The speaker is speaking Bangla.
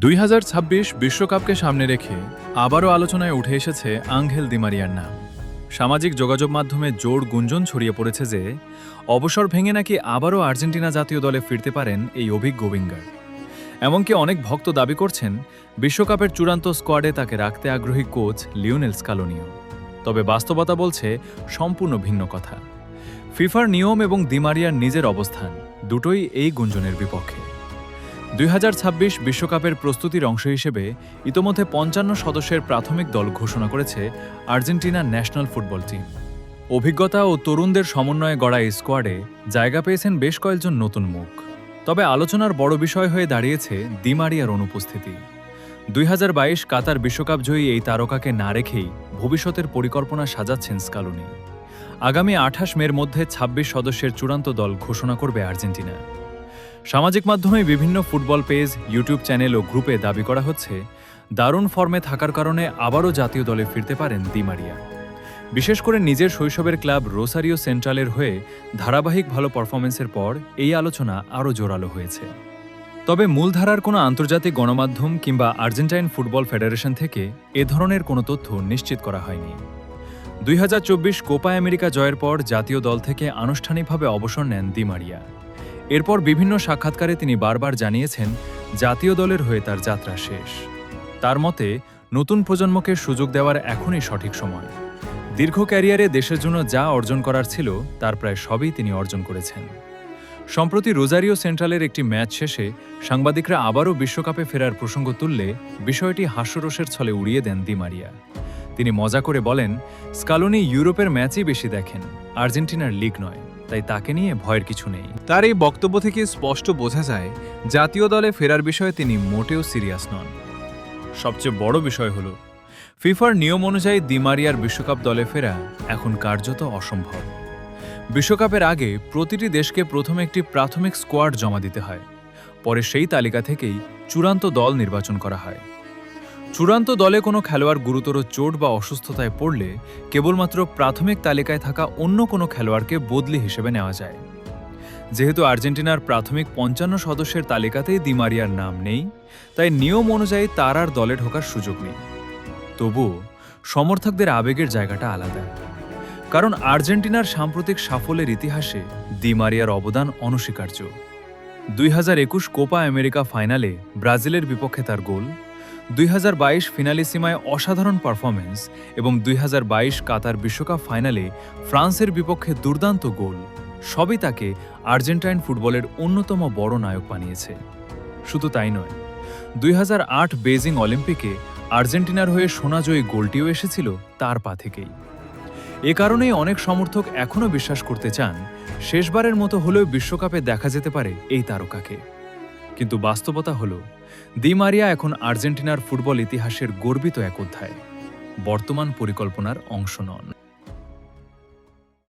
2026 বিশ্বকাপকে সামনে রেখে আবারও আলোচনায় উঠে এসেছে আঙ্গেল দি মারিয়ার নাম। সামাজিক যোগাযোগ মাধ্যমে জোর গুঞ্জন ছড়িয়ে পড়েছে যে অবসর ভেঙে নাকি আবারও আর্জেন্টিনা জাতীয় দলে ফিরতে পারেন এই অভিজ্ঞ উইঙ্গার। এমনকি অনেক ভক্ত দাবি করছেন বিশ্বকাপের চূড়ান্ত স্কোয়াডে তাকে রাখতে আগ্রহী কোচ লিওনেল স্কালোনিও। তবে বাস্তবতা বলছে সম্পূর্ণ ভিন্ন কথা। ফিফার নিয়ম এবং দি মারিয়ার নিজের অবস্থান দুটোই এই গুঞ্জনের বিপক্ষে। 2026 বিশ্বকাপের প্রস্তুতির অংশ হিসেবে ইতোমধ্যে 55 সদস্যের প্রাথমিক দল ঘোষণা করেছে আর্জেন্টিনা ন্যাশনাল ফুটবল টিম। অভিজ্ঞতা ও তরুণদের সমন্বয়ে গড়া এই স্কোয়াডে জায়গা পেয়েছেন বেশ কয়েকজন নতুন মুখ। তবে আলোচনার বড় বিষয় হয়ে দাঁড়িয়েছে দি মারিয়ার অনুপস্থিতি। 2022 কাতার বিশ্বকাপ জয়ী এই তারকাকে না রেখেই ভবিষ্যতের পরিকল্পনা সাজাচ্ছেন স্কালোনি। আগামী 28 মের মধ্যে 26 সদস্যের চূড়ান্ত দল ঘোষণা করবে আর্জেন্টিনা। সামাজিক মাধ্যমে বিভিন্ন ফুটবল পেজ, ইউটিউব চ্যানেল ও গ্রুপে দাবি করা হচ্ছে দারুণ ফর্মে থাকার কারণে আবারও জাতীয় দলে ফিরতে পারেন দি মারিয়া। বিশেষ করে নিজের শৈশবের ক্লাব রোসারিও সেন্ট্রালের হয়ে ধারাবাহিক ভালো পারফরমেন্সের পর এই আলোচনা আরও জোরালো হয়েছে। তবে মূলধারার কোনো আন্তর্জাতিক গণমাধ্যম কিংবা আর্জেন্টাইন ফুটবল ফেডারেশন থেকে এ ধরনের কোনো তথ্য নিশ্চিত করা হয়নি। 2024 কোপা আমেরিকা জয়ের পর জাতীয় দল থেকে আনুষ্ঠানিকভাবে অবসর নেন দি মারিয়া। এরপর বিভিন্ন সাক্ষাৎকারে তিনি বারবার জানিয়েছেন জাতীয় দলের হয়ে তার যাত্রা শেষ। তার মতে নতুন প্রজন্মকে সুযোগ দেওয়ার এখনই সঠিক সময়। দীর্ঘ ক্যারিয়ারে দেশের জন্য যা অর্জন করার ছিল তার প্রায় সবই তিনি অর্জন করেছেন। সম্প্রতি রোজারিও সেন্ট্রালের একটি ম্যাচ শেষে সাংবাদিকরা আবারও বিশ্বকাপে ফেরার প্রসঙ্গ তুললে বিষয়টি হাস্যরসের ছলে উড়িয়ে দেন দি মারিয়া। তিনি মজা করে বলেন, স্কালোনি ইউরোপের ম্যাচই বেশি দেখেন, আর্জেন্টিনার লিগ নয়, তাই তাকে নিয়ে ভয়ের কিছু নেই। তার এই বক্তব্য থেকে স্পষ্ট বোঝা যায় জাতীয় দলে ফেরার বিষয়ে তিনি মোটেও সিরিয়াস নন। সবচেয়ে বড় বিষয় হল ফিফার নিয়ম অনুযায়ী দি মারিয়ার বিশ্বকাপ দলে ফেরা এখন কার্যত অসম্ভব। বিশ্বকাপের আগে প্রতিটি দেশকে প্রথমে একটি প্রাথমিক স্কোয়াড জমা দিতে হয়, পরে সেই তালিকা থেকেই চূড়ান্ত দল নির্বাচন করা হয়। চূড়ান্ত দলে কোনো খেলোয়াড় গুরুতর চোট বা অসুস্থতায় পড়লে কেবলমাত্র প্রাথমিক তালিকায় থাকা অন্য কোনো খেলোয়াড়কে বদলি হিসেবে নেওয়া যায়। যেহেতু আর্জেন্টিনার প্রাথমিক 55 সদস্যের তালিকাতেই দি মারিয়ার নাম নেই, তাই নিয়ম অনুযায়ী তার আর দলে ঢোকার সুযোগ নেই। তবুও সমর্থকদের আবেগের জায়গাটা আলাদা, কারণ আর্জেন্টিনার সাম্প্রতিক সাফল্যের ইতিহাসে দি মারিয়ার অবদান অনস্বীকার্য। 2021 কোপা আমেরিকা ফাইনালে ব্রাজিলের বিপক্ষে তার গোল, 2022 ফিনালিসিমায় অসাধারণ পারফরমেন্স এবং 2022 কাতার বিশ্বকাপ ফাইনালে ফ্রান্সের বিপক্ষে দুর্দান্ত গোল সবই তাকে আর্জেন্টাইন ফুটবলের অন্যতম বড় নায়ক বানিয়েছে। শুধু তাই নয়, 2008 বেজিং অলিম্পিকে আর্জেন্টিনার হয়ে সোনাজয়ী গোলটিও এসেছিল তার পা থেকেই। এ কারণেই অনেক সমর্থক এখনও বিশ্বাস করতে চান শেষবারের মতো হলেও বিশ্বকাপে দেখা যেতে পারে এই তারকাকে। কিন্তু বাস্তবতা হল দি মারিয়া এখন আর্জেন্টিনার ফুটবল ইতিহাসের গর্বিত এক অধ্যায়, বর্তমান পরিকল্পনার অংশ নন।